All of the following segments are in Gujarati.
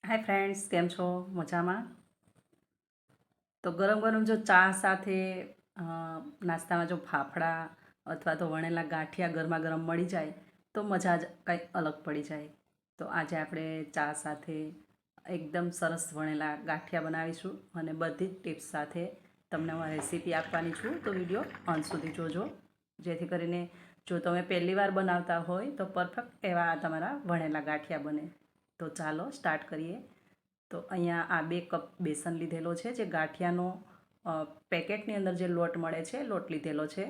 હાય ફ્રેન્ડ્સ, કેમ છો? મજામાં? તો ગરમ ગરમ જો ચા સાથે નાસ્તામાં જો ફાફડા અથવા તો વણેલા ગાંઠિયા ગરમા ગરમ મળી જાય તો મજા જ કંઈક અલગ પડી જાય. તો આજે આપણે ચા સાથે એકદમ સરસ વણેલા ગાંઠિયા બનાવીશું અને બધી જ ટિપ્સ સાથે તમને હું રેસીપી આપવાની છું. તો વિડીયો અંત સુધી જોજો, જેથી કરીને જો તમે પહેલી વાર બનાવતા હોય તો પરફેક્ટ એવા તમારા વણેલા ગાંઠિયા બને. તો ચાલો સ્ટાર્ટ કરીએ. તો અહીંયા આ 2 કપ બેસન લીધેલો છે, જે ગાંઠિયાનો પેકેટની અંદર જે લોટ મળે છે લોટ લીધેલો છે.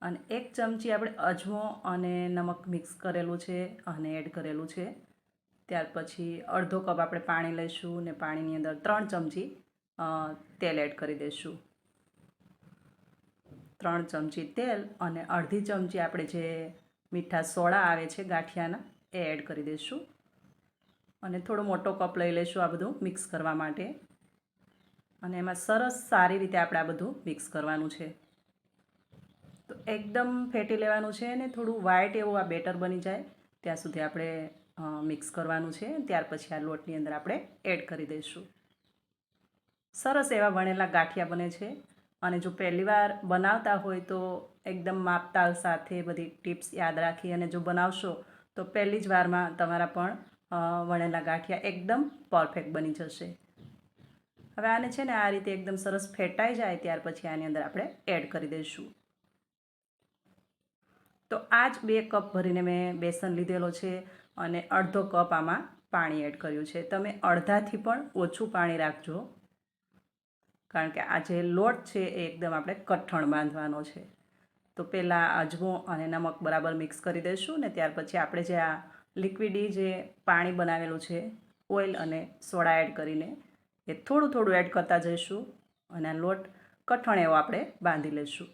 અને 1 ચમચી આપણે અજમો અને નમક મિક્સ કરેલું છે અને એડ કરેલું છે. ત્યાર પછી અડધો કપ આપણે પાણી લઈશું ને પાણીની અંદર 3 ચમચી તેલ એડ કરી દઈશું. 3 ચમચી તેલ અને અડધી ચમચી આપણે જે મીઠા સોડા આવે છે ગાંઠિયાના એ એડ કરી દઈશું. અને થોડો મોટો કપ લઈ લઈશું આ બધું મિક્સ કરવા માટે. અને એમાં સરસ સારી રીતે આપણે આ બધું મિક્સ કરવાનું છે. તો એકદમ ફેટી લેવાનું છે અને થોડું વ્હાઈટ એવું આ બેટર બની જાય ત્યાં સુધી આપણે મિક્સ કરવાનું છે. ત્યાર પછી આ લોટની અંદર આપણે એડ કરી દઈશું. સરસ એવા વણેલા ગાંઠિયા બને છે. અને જો પહેલી વાર બનાવતા હોય તો એકદમ માપતાલ સાથે બધી ટિપ્સ યાદ રાખી અને જો બનાવશો તો પહેલી જ વારમાં તમારા પણ વણેલા ગાંઠિયા એકદમ પરફેક્ટ બની જશે. હવે આને છે ને આ રીતે એકદમ સરસ ફેટાઈ જાય ત્યાર પછી આની અંદર આપણે એડ કરી દઈશું. તો આ જ 2 કપ ભરીને મેં બેસન લીધેલો છે અને અડધો કપ આમાં પાણી એડ કર્યું છે. તમે અડધાથી પણ ઓછું પાણી રાખજો, કારણ કે આ જે લોટ છે એ એકદમ આપણે કઠણ બાંધવાનો છે. તો પહેલાં અજમો અને નમક બરાબર મિક્સ કરી દઈશું ને ત્યાર પછી આપણે જે આ લિક્વિડી જે પાણી બનાવેલું છે ઓઇલ અને સોડા એડ કરીને એ થોડું થોડું એડ કરતા જઈશું અને આ લોટ કઠણ એવો આપણે બાંધી લઈશું.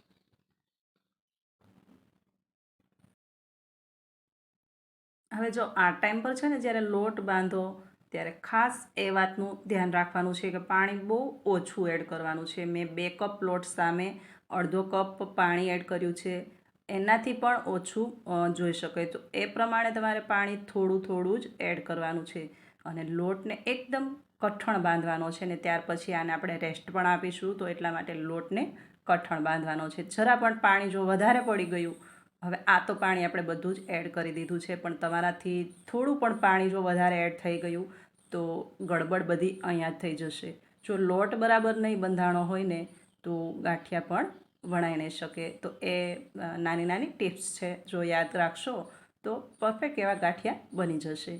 હવે જો આ ટાઈમ પર છે ને જ્યારે લોટ બાંધો ત્યારે ખાસ એ વાતનું ધ્યાન રાખવાનું છે કે પાણી બહુ ઓછું એડ કરવાનું છે. મેં 2 કપ લોટ સામે અડધો કપ પાણી એડ કર્યું છે. એનાથી પણ ઓછું જોઈ શકાય. તો એ પ્રમાણે તમારે પાણી થોડું થોડું જ એડ કરવાનું છે અને લોટને એકદમ કઠણ બાંધવાનો છે ને ત્યાર પછી આને આપણે રેસ્ટ પણ આપીશું. તો એટલા માટે લોટને કઠણ બાંધવાનો છે. જરા પણ પાણી જો વધારે પડી ગયું, હવે આ તો પાણી આપણે બધું જ એડ કરી દીધું છે, પણ તમારાથી થોડું પણ પાણી જો વધારે એડ થઈ ગયું તો ગડબડ બધી અહીંયા જ થઈ જશે. જો લોટ બરાબર નહીં બંધાણો હોય ને તો ગાંઠિયા પણ વણાઈ નહીં શકે. તો એ નાની નાની ટિપ્સ છે, જો યાદ રાખશો તો પરફેક્ટ એવા ગાંઠિયા બની જશે.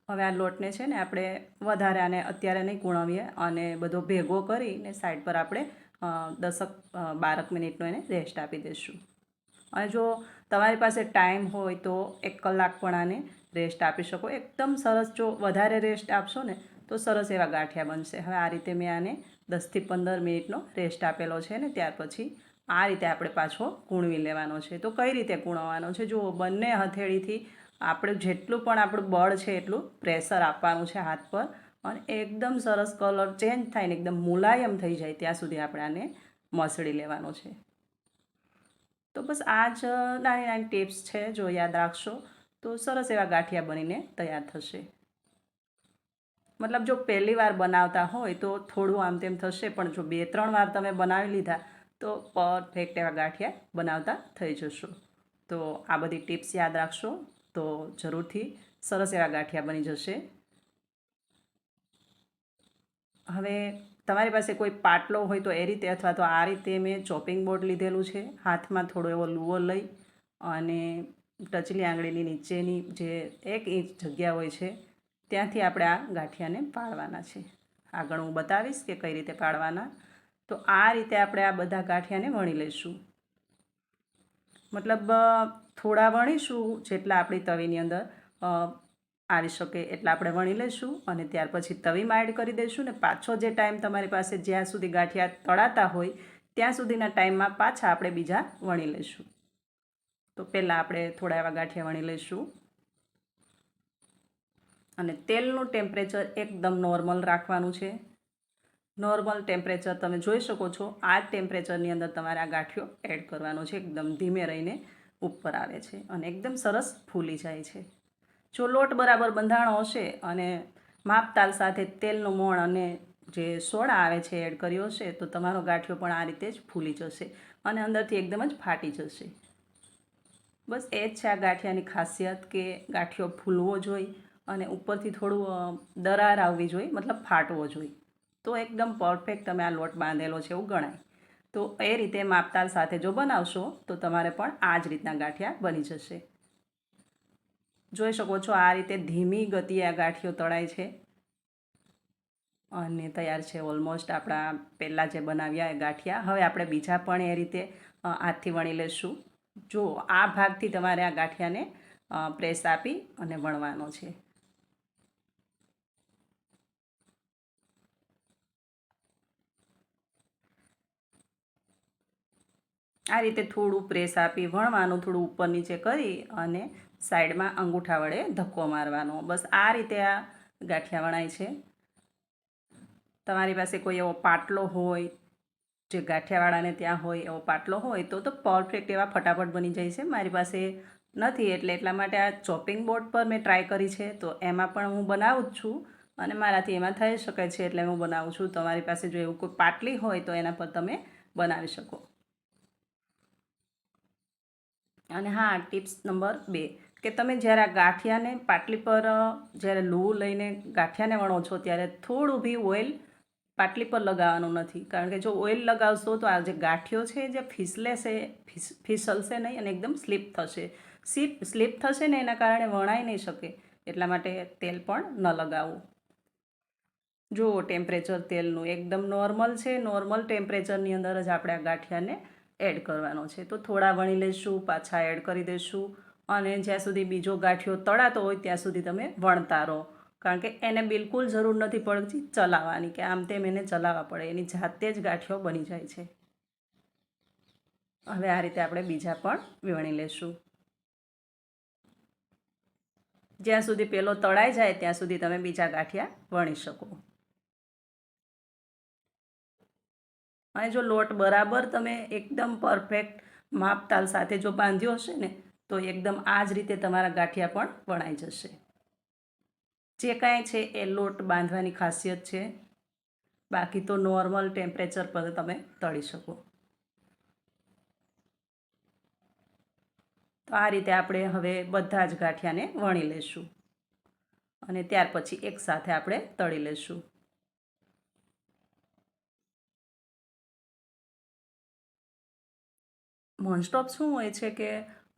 હવે આ લોટને છે ને આપણે વધારે આને અત્યારે નહીં કૂણવીએ અને બધો ભેગો કરીને સાઈડ પર આપણે 10-12 મિનિટનો એને રેસ્ટ આપી દઈશું. અને જો તમારી પાસે ટાઈમ હોય તો 1 કલાક પણ આને રેસ્ટ આપી શકો. એકદમ સરસ જો વધારે રેસ્ટ આપશો ને તો સરસ એવા ગાંઠિયા બનશે. હવે આ રીતે મેં આને 10થી 15 મિનિટનો રેસ્ટ આપેલો છે ને ત્યાર પછી આ રીતે આપણે પાછો કૂણવી લેવાનો છે. તો કઈ રીતે કૂણવવાનો છે? જો બંને હથેળીથી આપણે જેટલું પણ આપણું બળ છે એટલું પ્રેશર આપવાનું છે હાથ પર અને એકદમ સરસ કલર ચેન્જ થાય ને એકદમ મુલાયમ થઈ જાય ત્યાં સુધી આપણે આને મસળી લેવાનો છે. તો બસ આ જ નાની નાની ટિપ્સ છે, જો યાદ રાખશો તો સરસ એવા ગાંઠિયા બનીને તૈયાર થશે. મતલબ જો પહેલી વાર બનાવતા હોય તો થોડું આમ તેમ થશે, પણ જો 2-3 વાર તમે બનાવી લીધા તો પરફેક્ટ એવા ગાંઠિયા બનાવતા થઈ જશો. તો આ બધી ટિપ્સ યાદ રાખશો તો જરૂરથી સરસ એવા ગાંઠિયા બની જશે. હવે તમારી પાસે કોઈ પાટલો હોય તો એ રીતે, અથવા તો આ રીતે મેં ચોપિંગ બોર્ડ લીધેલું છે. હાથમાં થોડો એવો લુવો લઈ અને ટચલી આંગળીની નીચેની જે 1 ઇંચ જગ્યા હોય છે ત્યાંથી આપણે આ ગાંઠિયાને પાડવાના છે. આગળ હું બતાવીશ કે કઈ રીતે પાડવાના. તો આ રીતે આપણે આ બધા ગાંઠિયાને વણી લઈશું. મતલબ થોડા વણીશું જેટલા આપણી તવીની અંદર આવી શકે એટલા આપણે વણી લઈશું અને ત્યાર પછી તવીમાં એડ કરી દઈશું ને પાછો જે ટાઈમ તમારી પાસે જ્યાં સુધી ગાંઠિયા તળાતા હોય ત્યાં સુધીના ટાઈમમાં પાછા આપણે બીજા વણી લઈશું. તો પહેલાં આપણે થોડા એવા ગાંઠિયા વણી લઈશું અને તેલનું ટેમ્પરેચર એકદમ નોર્મલ રાખવાનું છે. નોર્મલ ટેમ્પરેચર તમે જોઈ શકો છો. આ ટેમ્પરેચરની અંદર તમારે આ ગાંઠિયો એડ કરવાનો છે. એકદમ ધીમે રહીને ઉપર આવે છે અને એકદમ સરસ ફૂલી જાય છે. જો લોટ બરાબર બંધાણો હશે અને માપતાલ સાથે તેલનું મોણ અને જે સોડા આવે છે એડ કર્યો છે તો તમારો ગાંઠિયો પણ આ રીતે જ ફૂલી જશે અને અંદરથી એકદમ જ ફાટી જશે. બસ એ જ છે આ ગાંઠિયાની ખાસિયત કે ગાંઠિયો ફૂલવો જોઈએ અને ઉપરથી થોડું દરાર આવવી જોઈએ, મતલબ ફાટવો જોઈએ, તો એકદમ પરફેક્ટ તમે આ લોટ બાંધેલો છે એવું ગણાય. તો એ રીતે માપતાલ સાથે જો બનાવશો તો તમારે પણ આ જ રીતના ગાંઠિયા બની જશે. જોઈ શકો છો આ રીતે ધીમી ગતિએ આ ગાંઠિયો તળાય છે અને તૈયાર છે ઓલમોસ્ટ આપણા પહેલાં જે બનાવ્યા એ ગાંઠિયા. હવે આપણે બીજા પણ એ રીતે હાથથી વણી લઈશું. જો આ ભાગથી તમારે આ ગાંઠિયાને પ્રેસ આપી અને વણવાનો છે. આ રીતે થોડું પ્રેસ આપી વણવાનું, થોડું ઉપર નીચે કરી અને સાઈડમાં અંગૂઠા વડે ધક્કો મારવાનો. બસ આ રીતે આ ગાંઠિયા વણાય છે. તમારી પાસે કોઈ એવો પાટલો હોય, જે ગાંઠિયાવાળાને ત્યાં હોય એવો પાટલો હોય તો પરફેક્ટ એવા ફટાફટ બની જાય છે. મારી પાસે નથી એટલા માટે આ ચોપિંગ બોર્ડ પર મેં ટ્રાય કરી છે, તો એમાં પણ હું બનાવું જ છું અને મારાથી એમાં થઈ શકે છે એટલે હું બનાવું છું. તમારી પાસે જો એવું કોઈ પાટલી હોય તો એના પર તમે બનાવી શકો. અને હા, ટિપ્સ નંબર 2 કે તમે જ્યારે આ ગાંઠિયાને પાટલી પર જ્યારે લૂ લઈને ગાંઠિયાને વણો છો ત્યારે થોડું બી ઓઇલ પાટલી પર લગાવવાનું નથી, કારણ કે જો ઓઇલ લગાવશો તો આ જે ગાંઠિયો છે જે ફિસલશે નહીં અને એકદમ સ્લીપ થશે. સ્લીપ થશે ને એના કારણે વણાઈ નહીં શકે, એટલા માટે તેલ પણ ન લગાવવું. જો ટેમ્પરેચર તેલનું એકદમ નોર્મલ છે, નોર્મલ ટેમ્પરેચરની અંદર જ આપણે આ ગાંઠિયાને એડ કરવાનો છે. તો થોડા વણી લઈશું, પાછા એડ કરી દઈશું અને જ્યાં સુધી બીજો ગાંઠિયો તળાતો હોય ત્યાં સુધી તમે વણતા રહો, કારણ કે એને બિલકુલ જરૂર નથી પડતી ચલાવવાની કે આમ તેમ એને ચલાવવા પડે, એની જાતે જ ગાંઠિયો બની જાય છે. હવે આ રીતે આપણે બીજા પણ વણી લઈશું. જ્યાં સુધી પેલો તળાઈ જાય ત્યાં સુધી તમે બીજા ગાંઠિયા વણી શકો. અને જો લોટ બરાબર તમે એકદમ પરફેક્ટ માપતાલ સાથે જો બાંધ્યો હશે ને તો એકદમ આ જ રીતે તમારા ગાંઠિયા પણ વણાઈ જશે. જે કાંઈ છે એ લોટ બાંધવાની ખાસિયત છે, બાકી તો નોર્મલ ટેમ્પરેચર પર તમે તળી શકો. તો આ રીતે આપણે હવે બધા જ ગાંઠિયાને વણી લઈશું અને ત્યાર પછી એકસાથે આપણે તળી લઈશું. મોસ્ટ ઓફ શું હોય છે કે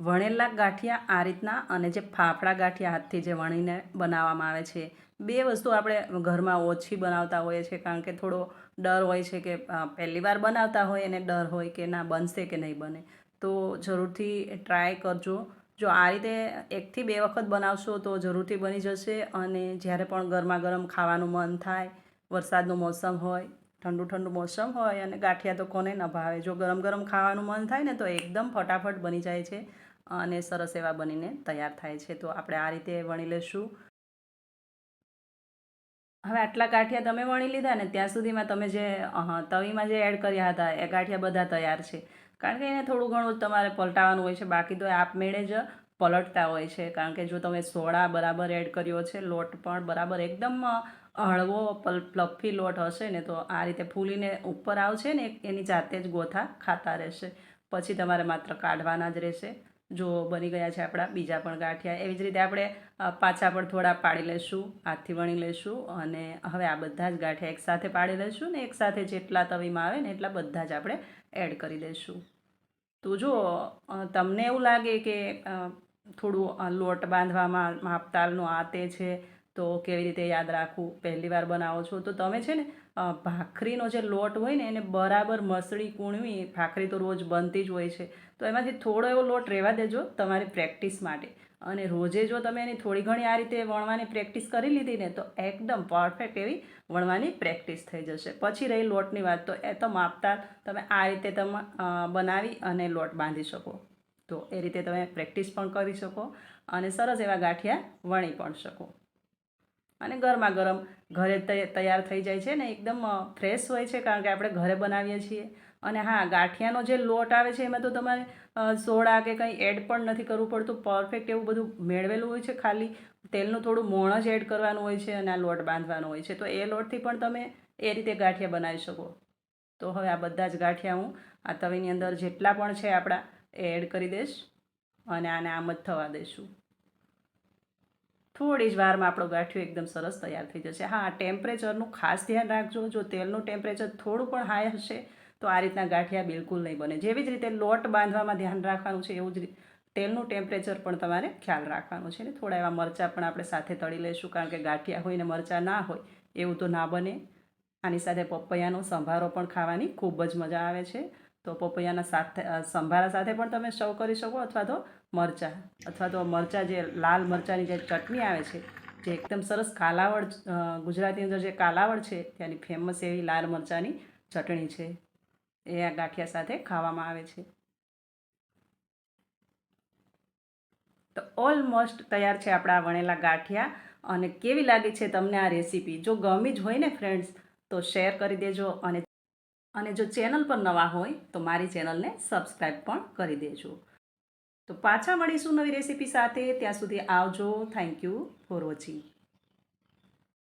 વણેલા ગાંઠિયા આ રીતના અને જે ફાફડા ગાંઠિયા હાથથી જે વણીને બનાવવામાં આવે છે, બે વસ્તુ આપણે ઘરમાં ઓછી બનાવતા હોઈએ છીએ, કારણ કે થોડો ડર હોય છે કે પહેલી વાર બનાવતા હોય અને ડર હોય કે ના બનશે કે નહીં બને. તો જરૂરથી ટ્રાય કરજો. જો આ રીતે 1 થી 2 વખત બનાવશો તો જરૂરથી બની જશે. અને જ્યારે પણ ગરમા ગરમ ખાવાનું મન થાય, વરસાદનું મોસમ હોય, ઠંડુ ઠંડુ મોસમ હોય અને ગાંઠિયા તો કોને ન ભાવે, જો ગરમ ગરમ ખાવાનું મન થાય ને તો એકદમ ફટાફટ બની જાય છે અને સરસ એવા બનીને તૈયાર થાય છે. તો આપણે આ રીતે વણી લઈશું. હવે આટલા ગાંઠિયા તમે વણી લીધા ને ત્યાં સુધીમાં તમે જે તવીમાં જે એડ કર્યા હતા એ ગાંઠિયા બધા તૈયાર છે, કારણ કે એને થોડું ઘણું તમારે પલટાવવાનું હોય છે, બાકી તો આપમેળે જ પલટતા હોય છે. કારણ કે જો તમે સોડા બરાબર એડ કર્યો છે, લોટ પણ બરાબર એકદમ હળવો ફ્લફી લોટ હશે ને તો આ રીતે ફૂલીને ઉપર આવશે ને એની જાતે જ ગોથા ખાતા રહેશે. પછી તમારે માત્ર કાઢવાના જ રહેશે. જો બની ગયા છે આપણા બીજા પણ ગાંઠિયા. એવી જ રીતે આપણે પાછા પણ થોડા પાડી લઈશું, હાથથી વણી લઈશું અને હવે આ બધા જ ગાંઠિયા એકસાથે પાડી લઈશું ને એકસાથે જેટલા તવીમાં આવે ને એટલા બધા જ આપણે એડ કરી દઈશું. તો જો તમને એવું લાગે કે થોડું લોટ બાંધવામાં માપતાલનું આ તે છે તો કેવી રીતે યાદ રાખવું, પહેલી વાર બનાવો છો તો તમે છે ને ભાખરીનો જે લોટ હોય ને એને બરાબર મસળી કૂણવી, ભાખરી તો રોજ બનતી જ હોય છે, તો એમાંથી થોડો એવો લોટ રહેવા દેજો તમારી પ્રેક્ટિસ માટે. અને રોજે જો તમે એની થોડી ઘણી આ રીતે વણવાની પ્રેક્ટિસ કરી લીધી ને તો એકદમ પરફેક્ટ એવી વણવાની પ્રેક્ટિસ થઈ જશે. પછી રહી લોટની વાત, તો એ તો માપતાલ તમે આ રીતે તમે બનાવી અને લોટ બાંધી શકો. તો એ રીતે તમે પ્રેક્ટિસ પણ કરી શકો અને સરસ એવા ગાંઠિયા વણી પણ શકો. અને ગરમા ગરમ ઘરે તૈયાર થઈ જાય છે ને એકદમ ફ્રેશ હોય છે, કારણ કે આપણે ઘરે બનાવીએ છીએ અને હા, ગાંઠિયાનો જે લોટ આવે છે એમાં તો તમારે સોડા કે કંઈ એડ પણ નથી કરવું પડતું. પરફેક્ટ એવું બધું મેળવેલું હોય છે. ખાલી તેલનું થોડું મોણ જ એડ કરવાનું હોય છે અને આ લોટ બાંધવાનો હોય છે. તો એ લોટથી પણ તમે એ રીતે ગાંઠિયા બનાવી શકો. તો હવે આ બધા જ ગાંઠિયા હું આ તવીની અંદર જેટલા પણ છે આપણા એ એડ કરી દઈશ અને આને આમ જ થવા દઈશું. થોડી જ વારમાં આપણો ગાંઠિયો એકદમ સરસ તૈયાર થઈ જશે. હા, ટેમ્પરેચરનું ખાસ ધ્યાન રાખજો. જો તેલનું ટેમ્પરેચર થોડું પણ હાઈ હશે તો આ રીતના ગાંઠિયા બિલકુલ નહીં બને. જેવી જ રીતે લોટ બાંધવામાં ધ્યાન રાખવાનું છે એવું જ તેલનું ટેમ્પરેચર પણ તમારે ખ્યાલ રાખવાનું છે. ને થોડા એવા મરચાં પણ આપણે સાથે તળી લઈશું, કારણ કે ગાંઠિયા હોય ને મરચાં ના હોય એવું તો ના બને. આની સાથે પપૈયાનો સંભારો પણ ખાવાની ખૂબ જ મજા આવે છે. તો પપૈયાના સાથે સંભારા સાથે પણ તમે સર્વ કરી શકો, અથવા તો મરચાં જે લાલ મરચાંની જે ચટણી આવે છે, જે એકદમ સરસ કાલાવડ, ગુજરાતની અંદર જે કાલાવડ છે ત્યાંની ફેમસ એવી લાલ મરચાંની ચટણી છે, એ આ ગાંઠિયા સાથે ખાવામાં આવે છે. તો ઓલમોસ્ટ તૈયાર છે આપણા વણેલા ગાંઠિયા. અને કેવી લાગી છે તમને આ રેસીપી? જો ગમી જ હોય ને ફ્રેન્ડ્સ, તો શેર કરી દેજો. અને જો ચેનલ પર નવા હોય તો મારી ચેનલને સબસ્ક્રાઈબ પણ કરી દેજો. તો પાછા મળીશું નવી રેસીપી સાથે. ત્યાં સુધી આવજો. Thank you for watching.